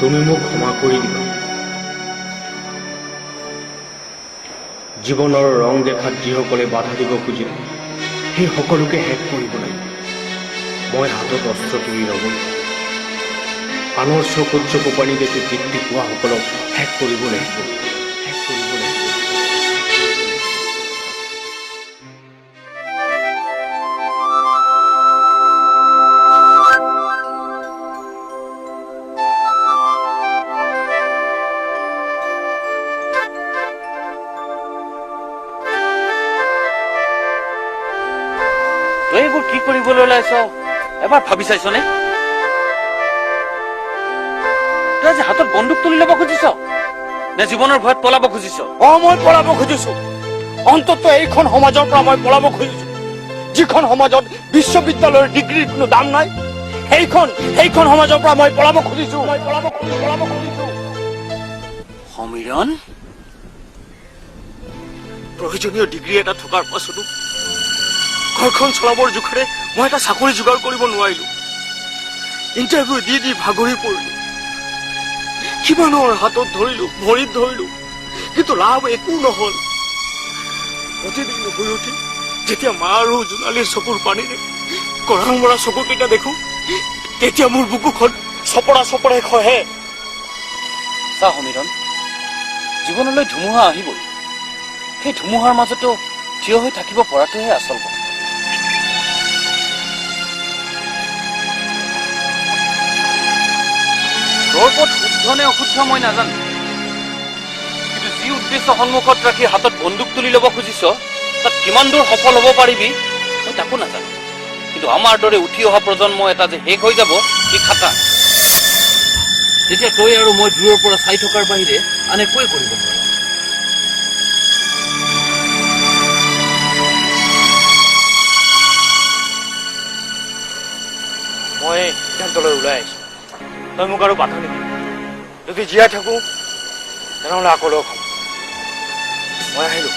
তুমি মোক ক্ষমা কৰি দিবা। জীৱনৰ ৰং দেখাত যিসকলে বাধা দিব খোজে সেই সকলোকে শেষ কৰিব লাগিব। মই হাতত অস্ত্ৰ তুলি নগ'লো। আনৰ চকুত চকু পানী দেখি তৃপ্তি পোৱাসকলক শেষ কৰিব লাগিব। তই এইবোৰ কি কৰিবলৈ ওলাইছ এবাৰ ভাবি চাইছনে? তই আজি হাতত বন্দুক তুলি ল'ব খুজিছ নে জীৱনৰ ভয়ত পলাব খুজিছ? মই পলাব খুজিছো। অন্ততঃ এইখন সমাজৰ পৰা মই পলাব খুজিছো। যিখন সমাজত বিশ্ববিদ্যালয়ৰ ডিগ্ৰীৰ কোনো দাম নাই, সেইখন সমাজৰ পৰা মই পলাব খুজিছো। সমীৰণ, প্ৰয়োজনীয় ডিগ্ৰী এটা থকাৰ পাছতো ঘৰখন চলাবৰ জোখেৰে মই এটা চাকৰি যোগাৰ কৰিব নোৱাৰিলো। ইণ্টাৰভিউ দি ভাগৰি পৰিলো। কিমানৰ হাতত ধৰিলো, ভৰিত ধৰিলো, কিন্তু লাভ একো নহল। প্ৰতিদিন শুই উঠি যেতিয়া মা আৰু জোনালীৰ চকুৰ পানীৰে কৰাং মৰা চকুকেইটা দেখো, তেতিয়া মোৰ বুকুখন চপৰাই খহে। চা সমীৰণ, জীৱনলৈ ধুমুহা আহিবই। সেই ধুমুহাৰ মাজতো থিয় হৈ থাকিব পৰাটোহে আচল কথা। তোৰ পথ শুদ্ধ নে অশুদ্ধ মই নাজানো, কিন্তু যি উদ্দেশ্য সন্মুখত ৰাখি হাতত বন্দুক তুলি ল'ব খুজিছ তাত কিমান দূৰ সফল হ'ব পাৰিবি মই তাকো নাজানো। কিন্তু আমাৰ দৰে উঠি অহা প্ৰজন্ম এটা যে শেষ হৈ যাব সি খাটা। তেতিয়া তই আৰু মই দূৰৰ পৰা চাই থকাৰ বাহিৰে আন একোৱে কৰিব নোৱাৰো। মই সিদ্ধান্তলৈ ওলাই আহিছো। তই মোক আৰু বাধা নিদিবি। যদি জীয়াই থাকো তেনেহ'লে আকৌ লগ হ'ম। মই আহিলো।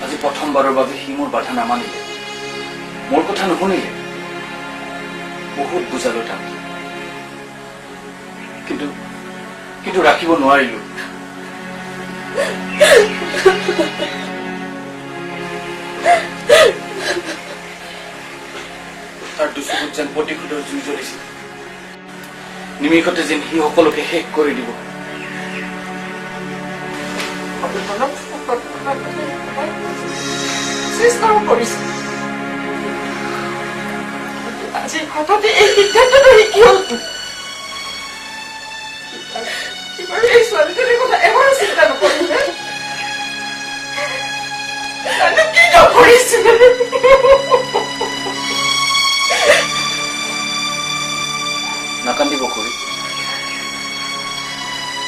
আজি প্ৰথমবাৰৰ বাবে সি মোৰ বাধা নামানিলে, মোৰ কথা নুশুনিলে। বহুত বুজালো তাক, কিন্তু ৰাখিব নোৱাৰিলো। তাৰ দুচকুত যেন প্ৰতিশোধৰ জুই জ্বলিছিল। নিমিষতে যেন সি সকলোকে শেষ কৰি দিব। চেষ্টাও কৰিছো। আজি হঠাতে এই সিদ্ধান্তটো কিয়? এই ছোৱালীজনীৰ কথা এবাৰো চিন্তা নকৰিলে? কি নকৰিছিল? নাকান্দিব খুৰী,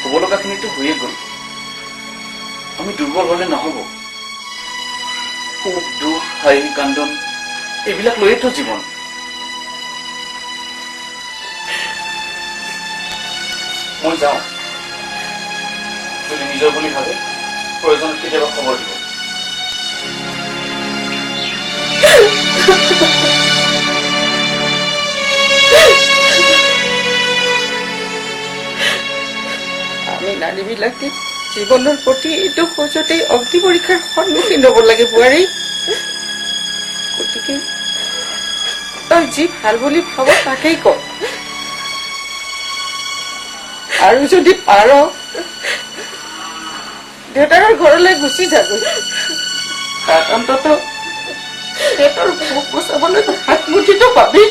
হ'ব লগাখিনিতো হৈয়ে গ'ল। আমি দুৰ্বল হলে নহব। সুখ দুখ হাঁহি কান্দন এইবিলাক লৈয়েতো জীৱন। মই যাওঁ, যদি নিজৰ বুলি ভাবে প্ৰয়োজনত কেতিয়াবা খবৰ দিব। আমি নাৰীবিলাকে জীৱনৰ প্ৰতিটো খোজতেই অগ্নি পৰীক্ষাৰ সন্মুখীন হ'ব লাগে বোৱাৰী। গতিকে তই যি ভাল বুলি ভাব তাকেই ক। আৰু যদি পাৰ দেউতাকৰ ঘৰলৈ গুচি যাবি। তাত অন্ততঃ পেটৰ ভোক গুচাবলৈ হাত মুঠিটো পাবি।